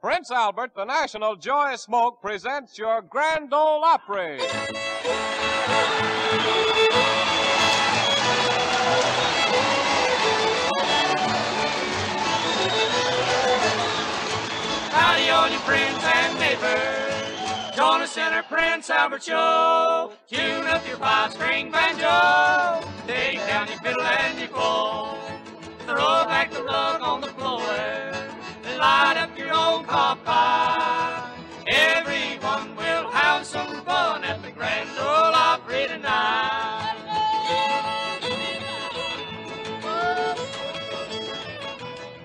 Prince Albert, the National Joy Smoke, presents your Grand Ole Opry. Howdy, all you friends and neighbors. Join us in our Prince Albert show. Tune up your five-string banjo. Take down your fiddle and your clove. Throw back the rug on the floor. Light up your own cob pie. Everyone will have some fun at the Grand Ole Opry tonight.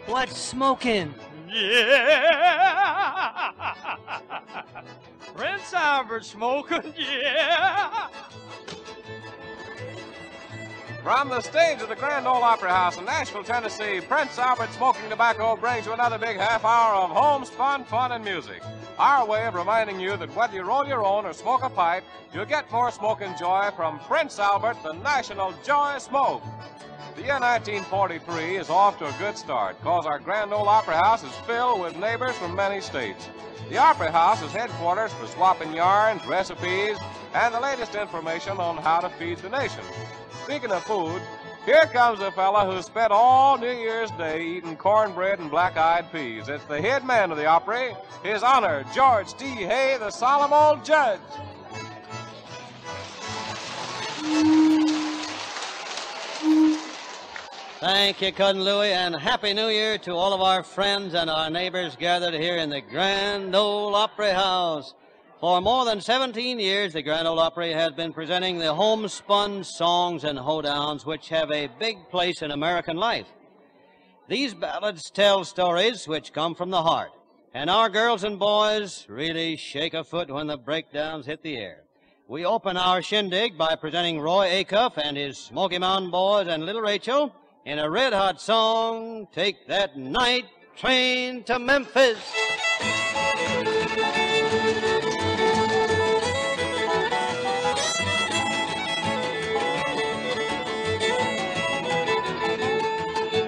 What's smoking? Yeah! Prince Albert smoking, yeah! From the stage of the Grand Ole Opry House in Nashville, Tennessee, Prince Albert Smoking Tobacco brings you another big half hour of homespun fun and music. Our way of reminding you that whether you roll your own or smoke a pipe, you'll get more smoking joy from Prince Albert, the National Joy Smoke. The year 1943 is off to a good start, because our Grand Ole Opry House is filled with neighbors from many states. The Opry House is headquarters for swapping yarns, recipes, and the latest information on how to feed the nation. Speaking of food, here comes a fella who spent all New Year's Day eating cornbread and black-eyed peas. It's the head man of the Opry, His Honor, George T. Hay, the solemn old judge. Thank you, Cousin Louie, and Happy New Year to all of our friends and our neighbors gathered here in the Grand Ole Opry House. For more than 17 years, the Grand Ole Opry has been presenting the homespun songs and hoedowns which have a big place in American life. These ballads tell stories which come from the heart, and our girls and boys really shake a foot when the breakdowns hit the air. We open our shindig by presenting Roy Acuff and his Smoky Mountain Boys and Little Rachel in a red-hot song, Take That Night Train to Memphis.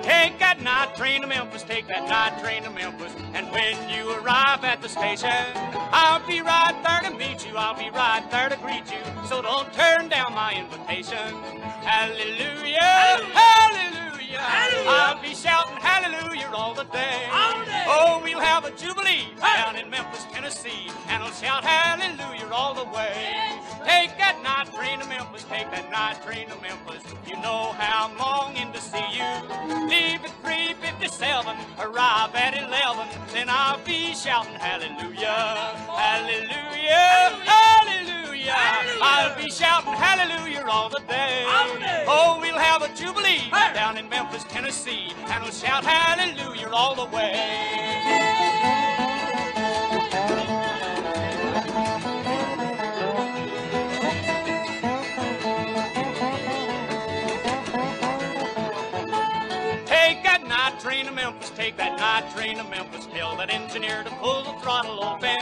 Take that night train to Memphis, take that night train to Memphis. And when you arrive at the station, I'll be right there to meet you, I'll be right there to greet you. So don't turn down my invitation. Hallelujah, hallelujah. I'll be shouting hallelujah all the day. Oh, we'll have a jubilee down in Memphis, Tennessee, and I'll shout hallelujah all the way. Take that night train to Memphis, take that night train to Memphis. You know how I'm longing to see you. Leave at 3:57, arrive at 11, then I'll be shouting hallelujah, hallelujah, hallelujah. I'll be shouting hallelujah all the day. Oh, we'll have a jubilee down in Memphis, Tennessee, and we'll shout hallelujah all the way. Train to Memphis, take that night train to Memphis. Tell that engineer to pull the throttle open.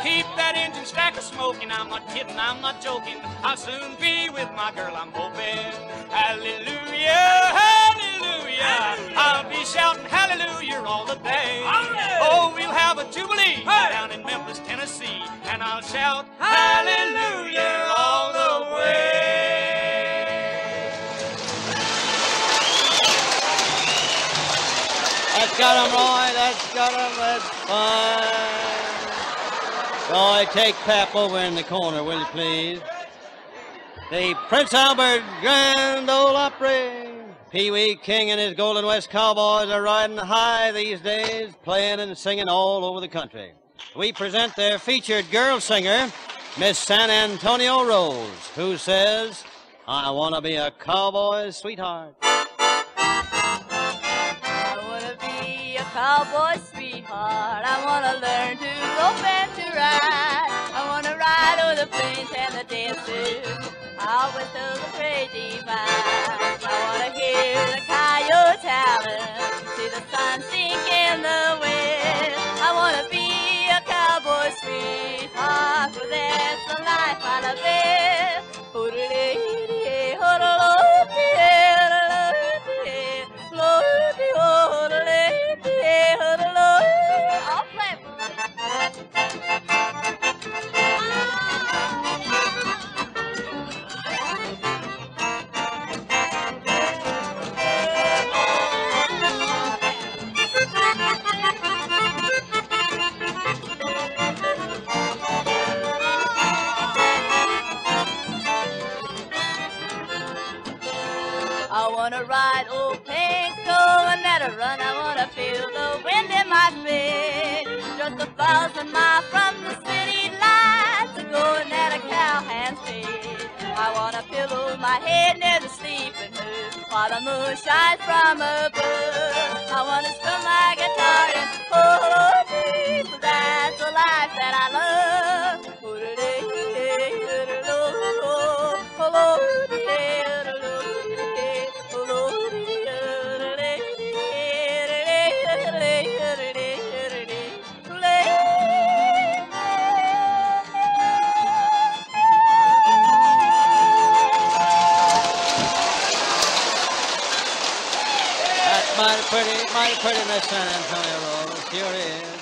Keep that engine stack a-smoking. I'm not kidding, I'm not joking. I'll soon be with my girl, I'm hoping. Hallelujah, hallelujah. I'll be shouting hallelujah all the day. Oh, we'll have a jubilee down in Memphis, Tennessee, and I'll shout hallelujah all the way. That's got him, Roy. That's got him. That's fine. Roy, take Pap over in the corner, will you, please? The Prince Albert Grand Ole Opry. Pee Wee King and his Golden West Cowboys are riding high these days, playing and singing all over the country. We present their featured girl singer, Miss San Antonio Rose, who says, I want to be a cowboy's sweetheart. Cowboy sweetheart, I want to learn to rope and to ride. I want to ride over the plains and the deserts, out west of the great divide. I want to hear the coyotes howling, see the sun sink in the west. I want to be a cowboy sweetheart, for that's the life I love best. I'll play for you. I wanna ride old Pinko and let her run. I wanna feel the wind in my face. Just 1,000 miles from the city lights, going at a cowhand's pace. I wanna pillow my head near the sleeping hood while the moon shines from above. I wanna strum my guitar and oh, deep, that's the life that I love. Mighty pretty, Miss San Antonio Rose, sure is.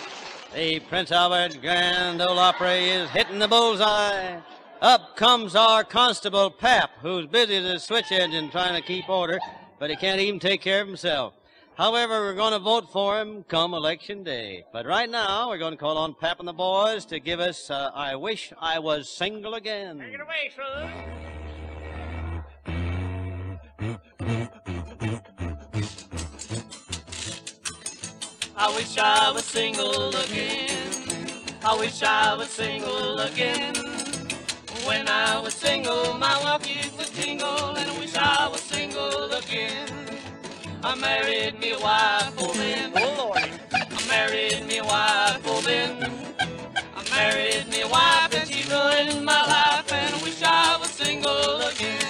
The Prince Albert Grand Ole Opry is hitting the bullseye. Up comes our Constable Pap, who's busy as a switch engine trying to keep order, but he can't even take care of himself. However, we're going to vote for him come Election Day. But right now, we're going to call on Pap and the boys to give us I Wish I Was Single Again. Take it away, son. I wish I was single again. I wish I was single again. When I was single, my wife used to tingle, and I wish I was single again. I married me a wife, oh then. Oh Lord. I married me a wife, oh then. I married me a wife, and she ruined my life, and I wish I was single again.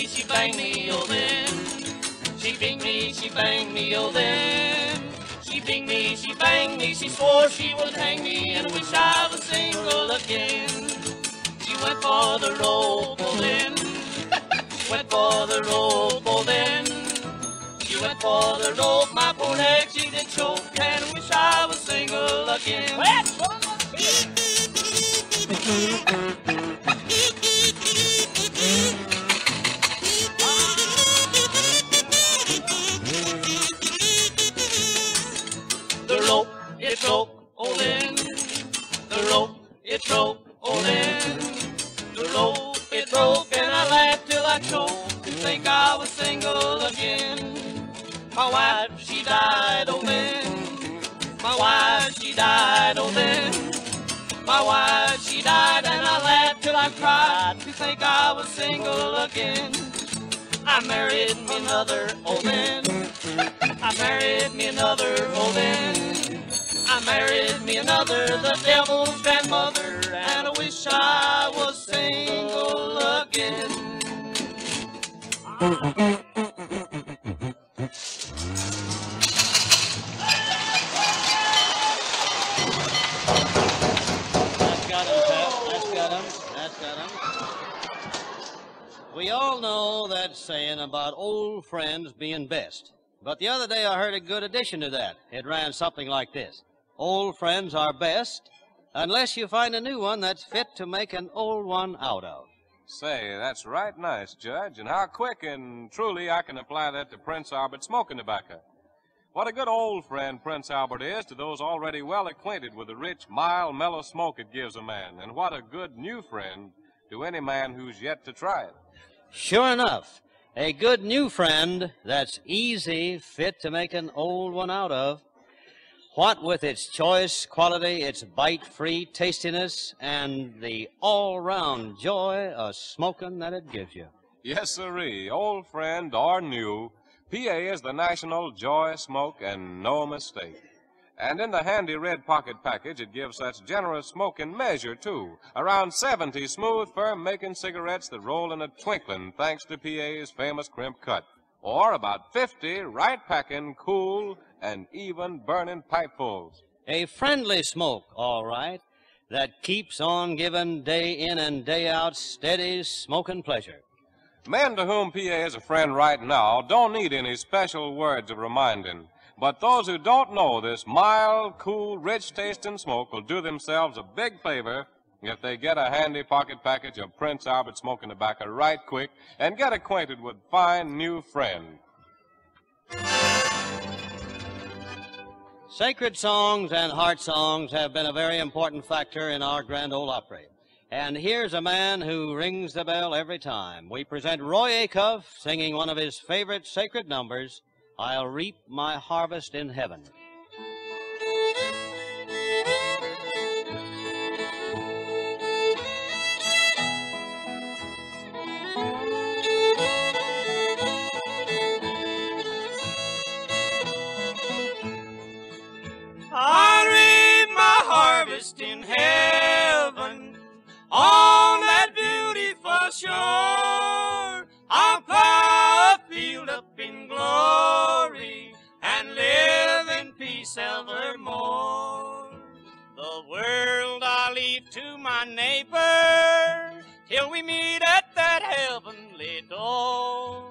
She banged me, oh then. She beat me, she banged me, oh then. She beat me, she banged me, she swore she would hang me, and I wish I was single again. She went for the rope, oh then. Went for the rope, oh then. She went for the rope, my poor neck she did choke, and I wish I was single again. It broke, oh then. The rope, it broke, oh then. The rope, it broke, and I laughed till I choked to think I was single again. My wife, she died, oh then. My wife, she died, oh then. My wife, she died, and I laughed till I cried to think I was single again. I married me another, oh then. I married me another, oh then. I married me another, the devil's grandmother, and I wish I was single again. That's got him, Pap. That's got him. That's got him. We all know that saying about old friends being best. But the other day I heard a good addition to that. It ran something like this. Old friends are best unless you find a new one that's fit to make an old one out of. Say, that's right nice, Judge, and how quick and truly I can apply that to Prince Albert smoking tobacco. What a good old friend Prince Albert is to those already well acquainted with the rich, mild, mellow smoke it gives a man, and what a good new friend to any man who's yet to try it. Sure enough, a good new friend that's easy, fit to make an old one out of. What with its choice quality, its bite-free tastiness, and the all-round joy of smoking that it gives you. Yes, sirree. Old friend or new, PA is the national joy smoke and no mistake. And in the handy red pocket package, it gives such generous smoke in measure, too. Around 70 smooth, firm-making cigarettes that roll in a twinkling thanks to PA's famous crimp cut. Or about 50 right-packing, cool, and even burning pipefuls. A friendly smoke, all right, that keeps on giving day in and day out steady smoking pleasure. Men to whom PA is a friend right now don't need any special words of reminding. But those who don't know this mild, cool, rich taste in smoke will do themselves a big favor if they get a handy pocket package of Prince Albert smoking tobacco right quick and get acquainted with fine new friend. Sacred songs and heart songs have been a very important factor in our Grand Ole Opry. And here's a man who rings the bell every time. We present Roy Acuff singing one of his favorite sacred numbers, I'll Reap My Harvest in Heaven. I'll reap my harvest in heaven on that beautiful shore. I'll plow a field up in glory and live in peace evermore. The world I'll leave to my neighbor till we meet at that heavenly door.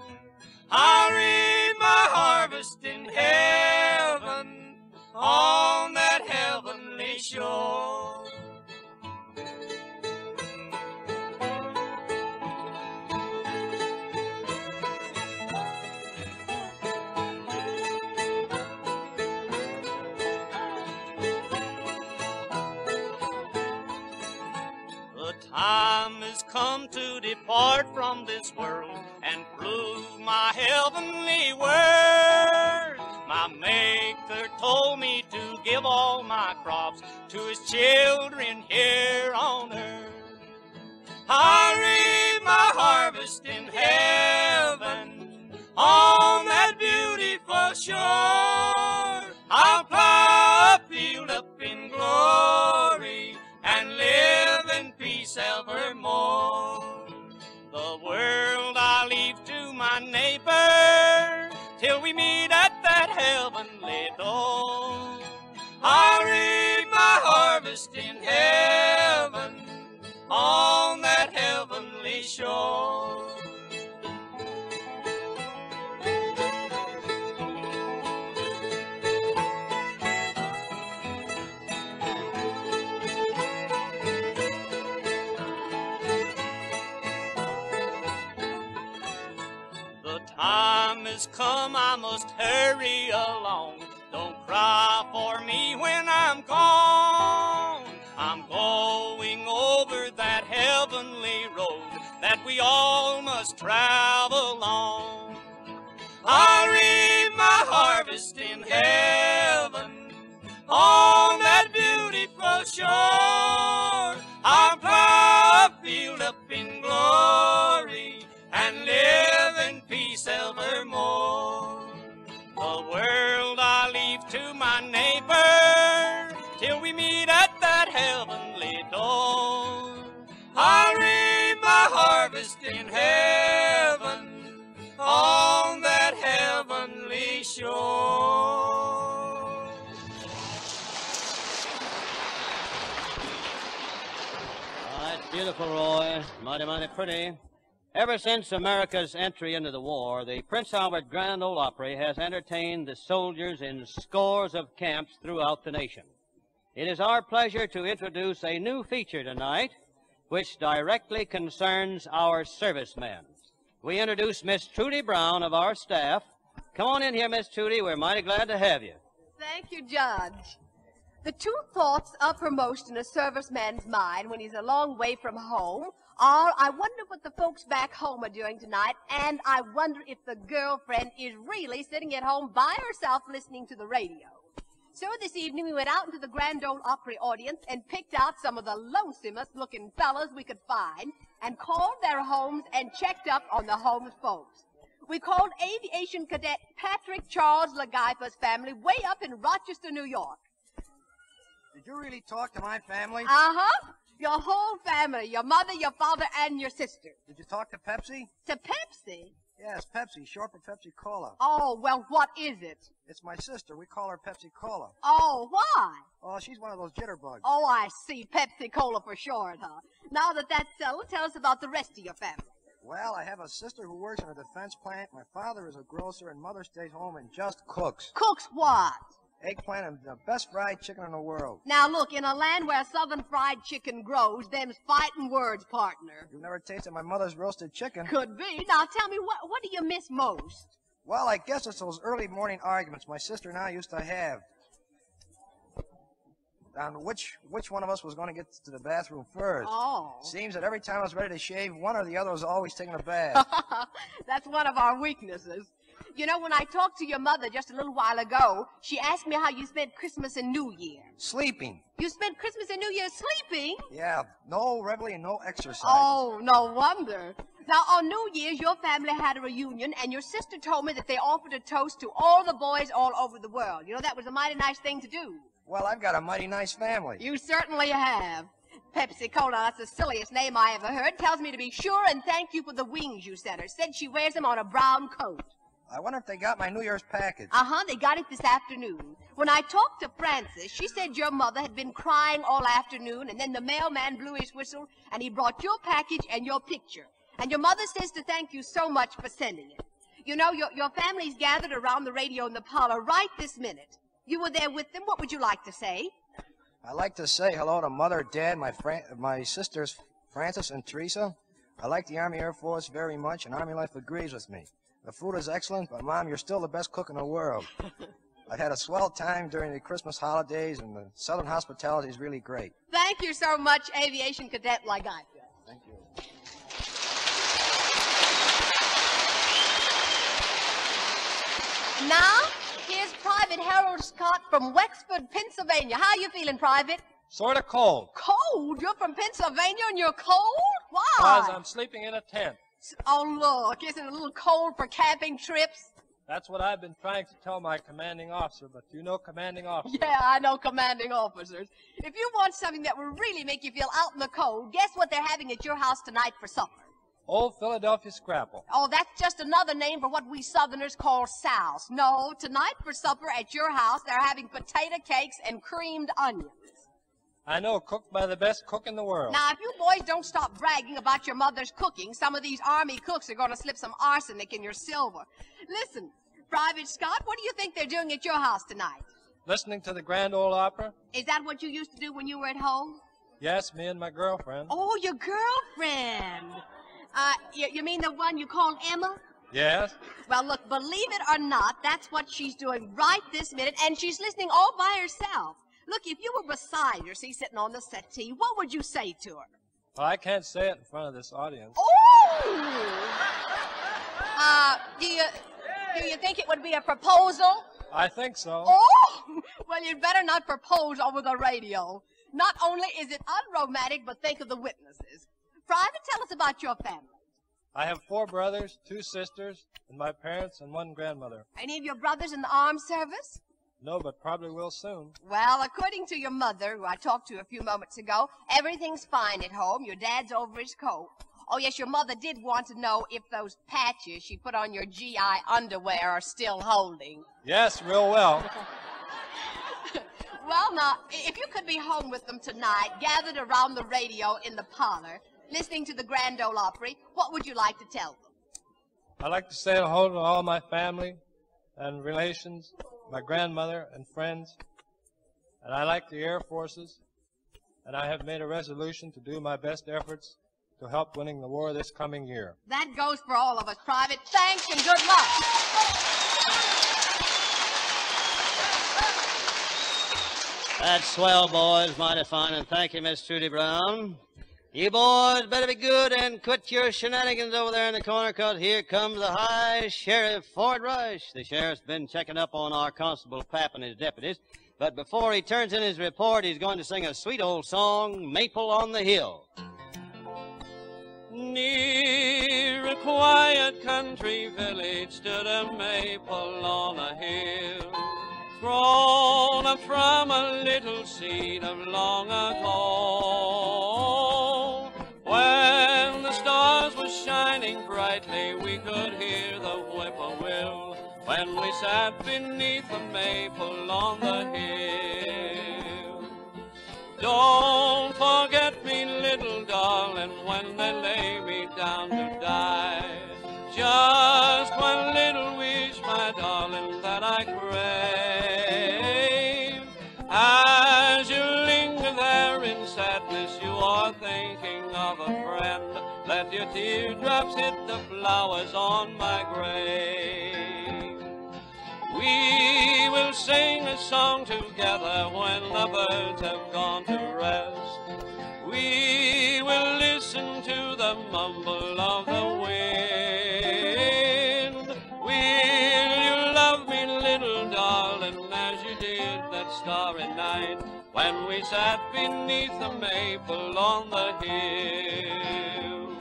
I'll reap my harvest in heaven on that heavenly shore. The time has come to depart from this world and prove my heavenly word. My Maker told me to give all my crops to his children here on earth. I'll reap my harvest in heaven on that beautiful shore. I'll plow a field up in glory and live in peace evermore. The world I'll leave to my neighbor till we meet at that heavenly door. I'll reap my harvest in heaven on that heavenly shore. Time has come, I must hurry along. Don't cry for me when I'm gone. I'm going over that heavenly road that we all must travel on. I'll reap my harvest in heaven on that beautiful shore. I'll plow a field up in glory and live in peace evermore. The world I'll leave to my neighbor till we meet at that heavenly door. I'll reap my harvest in heaven on that heavenly shore. Oh, that's beautiful, Roy. Mighty, mighty pretty. Ever since America's entry into the war, the Prince Albert Grand Ole Opry has entertained the soldiers in scores of camps throughout the nation. It is our pleasure to introduce a new feature tonight, which directly concerns our servicemen. We introduce Miss Trudy Brown of our staff. Come on in here, Miss Trudy. We're mighty glad to have you. Thank you, Judge. The two thoughts uppermost in a serviceman's mind when he's a long way from home are, I wonder what the folks back home are doing tonight, and I wonder if the girlfriend is really sitting at home by herself listening to the radio. So this evening we went out into the Grand Ole Opry audience and picked out some of the lonesomest looking fellas we could find and called their homes and checked up on the homes folks. We called Aviation Cadet Patrick Charles Lagaifa's family way up in Rochester, New York. Did you really talk to my family? Uh-huh. Your whole family, your mother, your father, and your sister. Did you talk to Pepsi? To Pepsi? Yes, Pepsi, short for Pepsi Cola. Oh, well, what is it? It's my sister. We call her Pepsi Cola. Oh, why? Oh, she's one of those jitterbugs. Oh, I see. Pepsi Cola for short, huh? Now that that's so, tell us about the rest of your family. Well, I have a sister who works in a defense plant. My father is a grocer, and Mother stays home and just cooks. Cooks what? Eggplant and the best fried chicken in the world. Now, look, in a land where southern fried chicken grows, them's fighting words, partner. You've never tasted my mother's roasted chicken? Could be. Now, tell me, what do you miss most? Well, I guess it's those early morning arguments my sister and I used to have. On which one of us was going to get to the bathroom first. Oh. Seems that every time I was ready to shave, one or the other was always taking a bath. That's one of our weaknesses. You know, when I talked to your mother just a little while ago, she asked me how you spent Christmas and New Year. Sleeping. You spent Christmas and New Year sleeping? Yeah, no reveille and no exercise. Oh, no wonder. Now, on New Year's, your family had a reunion, and your sister told me that they offered a toast to all the boys all over the world. You know, that was a mighty nice thing to do. Well, I've got a mighty nice family. You certainly have. Pepsi Cola, that's the silliest name I ever heard, tells me to be sure and thank you for the wings you sent her. Said she wears them on a brown coat. I wonder if they got my New Year's package. Uh-huh, they got it this afternoon. When I talked to Frances, she said your mother had been crying all afternoon, and then the mailman blew his whistle, and he brought your package and your picture. And your mother says to thank you so much for sending it. You know, your family's gathered around the radio in the parlor right this minute. You were there with them. What would you like to say? I'd like to say hello to Mother, Dad, my sisters, Frances and Teresa. I like the Army Air Force very much, and Army life agrees with me. The food is excellent, but, Mom, you're still the best cook in the world. I had a swell time during the Christmas holidays, and the Southern hospitality is really great. Thank you so much, Aviation Cadet Ligatia. Thank you. Now, here's Private Harold Scott from Wexford, Pennsylvania. How you feeling, Private? Sort of cold. Cold? You're from Pennsylvania and you're cold? Why? Because I'm sleeping in a tent. Oh, look, isn't it a little cold for camping trips? That's what I've been trying to tell my commanding officer, but you know commanding officer. Yeah, I know commanding officers. If you want something that will really make you feel out in the cold, guess what they're having at your house tonight for supper? Old Philadelphia Scrapple. Oh, that's just another name for what we Southerners call souse. No, tonight for supper at your house, they're having potato cakes and creamed onions. I know, cooked by the best cook in the world. Now, if you boys don't stop bragging about your mother's cooking, some of these Army cooks are going to slip some arsenic in your silver. Listen, Private Scott, what do you think they're doing at your house tonight? Listening to the Grand Ole Opry? Is that what you used to do when you were at home? Yes, me and my girlfriend. Oh, your girlfriend. You mean the one you call Emma? Yes. Well, look, believe it or not, that's what she's doing right this minute, and she's listening all by herself. Look, if you were beside her, see, sitting on the settee, what would you say to her? Well, I can't say it in front of this audience. Oh! Do you think it would be a proposal? I think so. Oh! Well, you'd better not propose over the radio. Not only is it unromantic, but think of the witnesses. Private, tell us about your family. I have 4 brothers, 2 sisters, and my parents and 1 grandmother. Any of your brothers in the armed service? No, but probably will soon. Well, according to your mother, who I talked to a few moments ago, everything's fine at home. Your dad's over his coat. Oh, yes, your mother did want to know if those patches she put on your GI underwear are still holding. Yes, real well. Well, now, if you could be home with them tonight, gathered around the radio in the parlor, listening to the Grand Ole Opry, what would you like to tell them? I'd like to say hello to all my family and relations, my grandmother and friends, and I like the Air Forces, and I have made a resolution to do my best efforts to help winning the war this coming year. That goes for all of us, Private. Thanks and good luck. That's swell, boys. Mighty fine, and thank you, Miss Trudy Brown. You boys better be good and quit your shenanigans over there in the corner, 'cause here comes the High Sheriff, Ford Rush. The sheriff's been checking up on our Constable Pap and his deputies, but before he turns in his report, he's going to sing a sweet old song, Maple on the Hill. Near a quiet country village stood a maple on a hill, grown up from a little seed of long ago. When the stars were shining brightly, we could hear the whippoorwill when we sat beneath the maple on the hill. Don't forget me, little darling, when they lay me down to die. of a friend. Let your teardrops hit the flowers on my grave. We will sing a song together when the birds have gone to rest. We will listen to the mumble of the wind. Will you love me, little darling, as you did that starry night when we sat beneath the maple on the hill?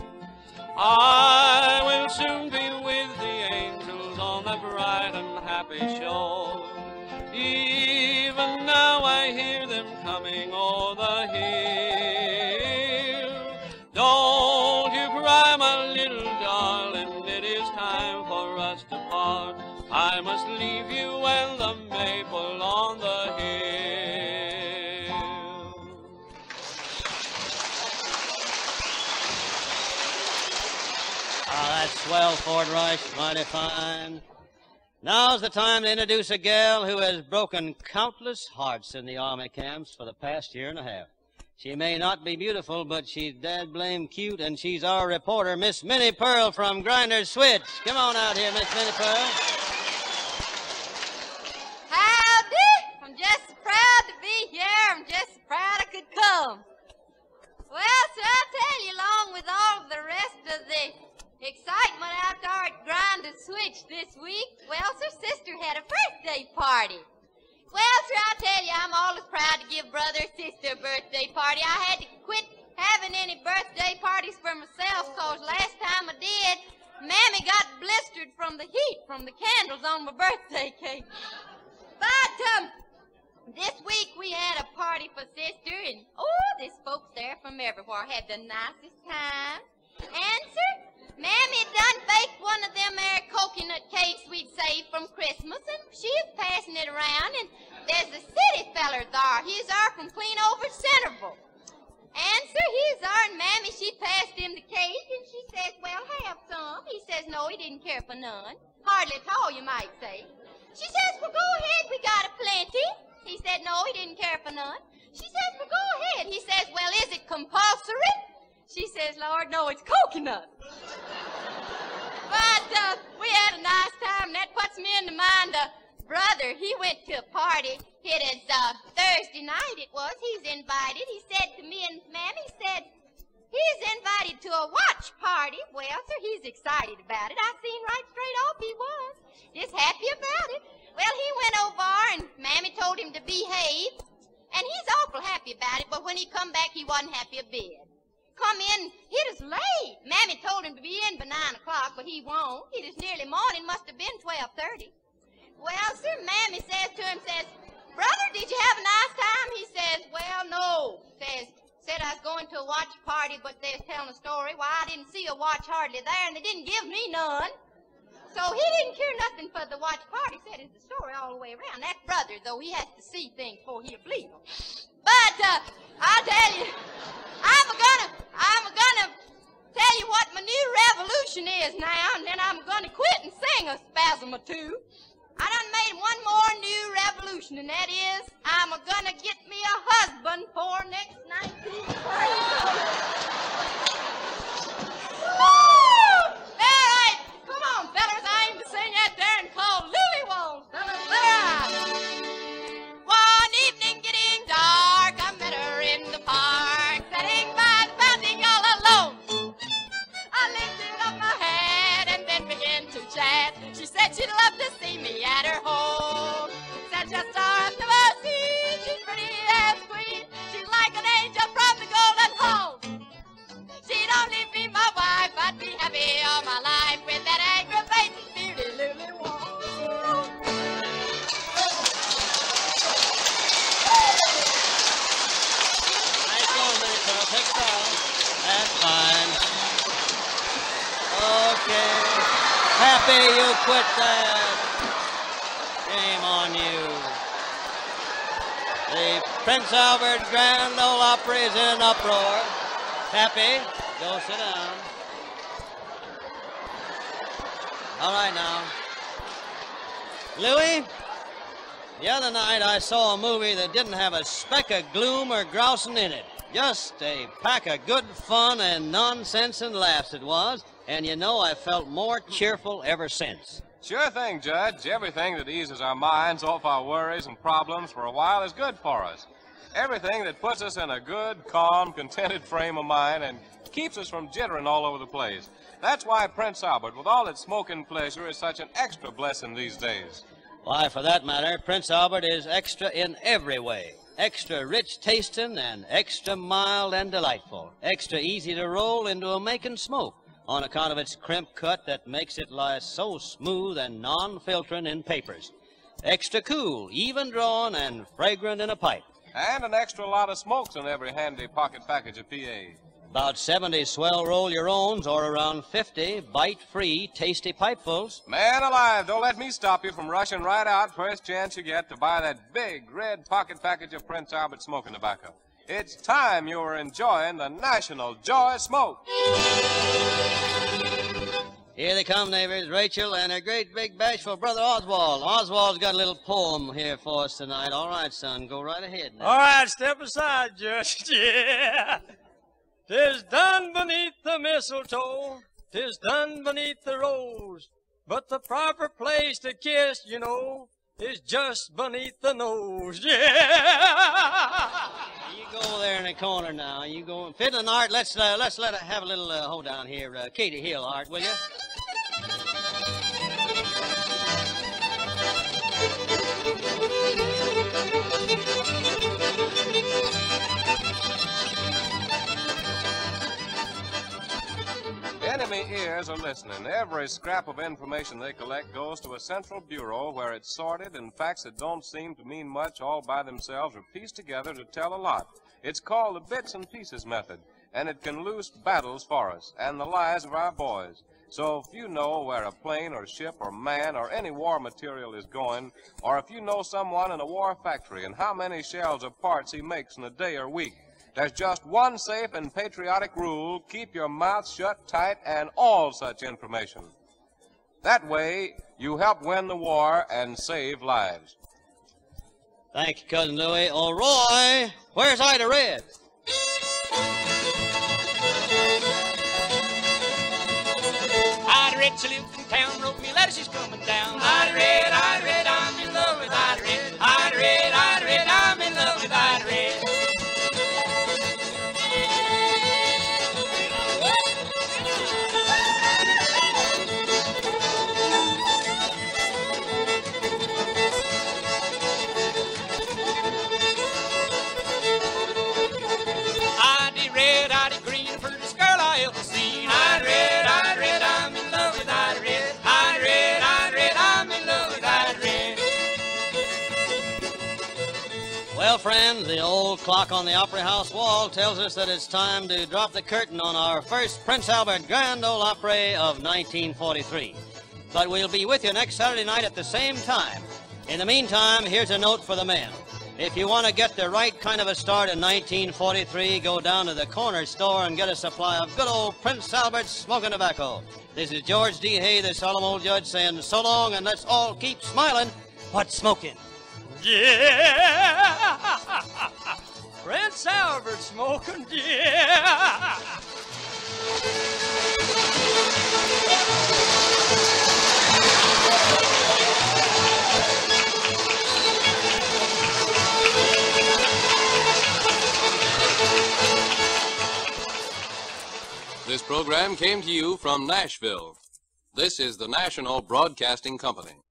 I will soon be with the angels on the bright and happy shore. Even now I hear them coming o'er the hill. Don't you cry, my little darling, it is time for us to part. I must leave you and the maple on the hill. Ah, that's swell, Ford Rice, mighty fine. Now's the time to introduce a gal who has broken countless hearts in the Army camps for the past year and a half. She may not be beautiful, but she's dad blame cute, and she's our reporter, Miss Minnie Pearl from Grinder's Switch. Come on out here, Miss Minnie Pearl. Howdy! I'm just so proud to be here. I'm just so proud I could come. Well, so I tell you, along with all of the rest of the excitement out there at Grinder's Switch this week, well, so sister had a birthday party. Well, sir, I tell you, I'm always proud to give brother or sister a birthday party. I had to quit having any birthday parties for myself, because last time I did, Mammy got blistered from the heat from the candles on my birthday cake. But this week we had a party for sister, and there's folks there from everywhere. Had the nicest time. And, sir, Mammy done baked one of them there coconut cakes we'd saved from Christmas, and she's passing it around, and there's a city feller there. He's there from clean over Centerville. And, sir, he's there, and Mammy, she passed him the cake, and she says, well, have some. He says, no, he didn't care for none. Hardly at all, you might say. She says, well, go ahead, we got a plenty. He said, no, he didn't care for none. She says, well, go ahead. He says, well, is it compulsory? She says, Lord, no, it's coconut. But we had a nice time, and that puts me in the mind of brother. He went to a party. It is Thursday night it was. He's invited. He said to me and Mammy, he said, he's invited to a watch party. Well, sir, he's excited about it. I seen right straight off he was. Just happy about it. Well, he went over, and Mammy told him to behave. And he's awful happy about it, but when he come back, he wasn't happy a bit. Come in, it is late. Mammy told him to be in by 9 o'clock, but he won't. It is nearly morning, must have been 12:30. Well, sir, Mammy says to him, says, brother, did you have a nice time? He says, well, no. Said I was going to a watch party, but they was telling a story. Why, I didn't see a watch hardly there, and they didn't give me none. So he didn't care nothing for the watch party. Said it's the story all the way around. That brother, though, he has to see things before he'll believe them. But I'll tell you, I'm gonna tell you what my new revolution is now, and then I'm gonna quit and sing a spasm or two. I done made one more new revolution, and that is I'm gonna get me a husband for next 1940. Woo! All right, come on, fellas, I aim to sing that there and call Lily Walls. One evening getting dark, I met her in the park, sitting by the fountain all alone. I lifted up my head and then began to chat. She said she'd love to see me at her home. Said just I've never seen. She's pretty as queen. She's like an angel from the golden home. She'd only be my wife. I'd be happy all my life with that aggravating beauty Lily Walls. Nice going, Minnie Pearl. Take it down. That's fine. Okay. Happy you quit that. Shame on you. The Prince Albert Grand Ole Opry is in an uproar. Happy, go sit down. All right now. Louis, The other night I saw a movie that didn't have a speck of gloom or grousing in it. Just a pack of good fun and nonsense and laughs it was, and you know I felt more cheerful ever since. Sure thing, Judge. Everything that eases our minds off our worries and problems for a while is good for us. Everything that puts us in a good, calm, contented frame of mind and keeps us from jittering all over the place. That's why Prince Albert, with all its smoking pleasure, is such an extra blessing these days. Why, for that matter, Prince Albert is extra in every way. Extra rich tasting and extra mild and delightful. Extra easy to roll into a making smoke on account of its crimp cut that makes it lie so smooth and non-filtering in papers. Extra cool, even drawn, and fragrant in a pipe. And an extra lot of smokes in every handy pocket package of PA. About 70 swell roll-your-owns or around 50 bite-free, tasty pipefuls. Man alive, don't let me stop you from rushing right out first chance you get to buy that big red pocket package of Prince Albert smoking tobacco. It's time you were enjoying the National Joy Smoke. Here they come, neighbors, Rachel and her great big bashful brother Oswald. Oswald's got a little poem here for us tonight. All right, son, go right ahead now. All right, step aside, Judge. Yeah. 'Tis done beneath the mistletoe, 'tis done beneath the rose, but the proper place to kiss, you know, is just beneath the nose. Yeah. You go there in the corner now. You go, fiddling Art. Let's let her have a little hold down here. Katie Hill, Art, will you? Enemy ears are listening. Every scrap of information they collect goes to a central bureau where it's sorted and facts that don't seem to mean much all by themselves are pieced together to tell a lot. It's called the bits and pieces method, and it can loose battles for us and the lives of our boys. So if you know where a plane or ship or man or any war material is going, or if you know someone in a war factory and how many shells or parts he makes in a day or week, there's just one safe and patriotic rule: keep your mouth shut tight and all such information. That way, you help win the war and save lives. Thank you, Cousin Louie. Oh, Roy, where's Ida Red? Ida Red, she lives in town, wrote me a letter, she's coming down. Ida Red, I'm in love with Ida Red. Ida Red, I'm in love with Ida Red. Well, friends, the old clock on the Opry House wall tells us that it's time to drop the curtain on our first Prince Albert Grand Ole Opry of 1943. But we'll be with you next Saturday night at the same time. In the meantime, here's a note for the men. If you want to get the right kind of a start in 1943, go down to the corner store and get a supply of good old Prince Albert smoking tobacco. This is George D. Hay, the solemn old judge, saying so long, and let's all keep smiling but smoking. Yeah! Prince Albert smoking, yeah! This program came to you from Nashville. This is the National Broadcasting Company.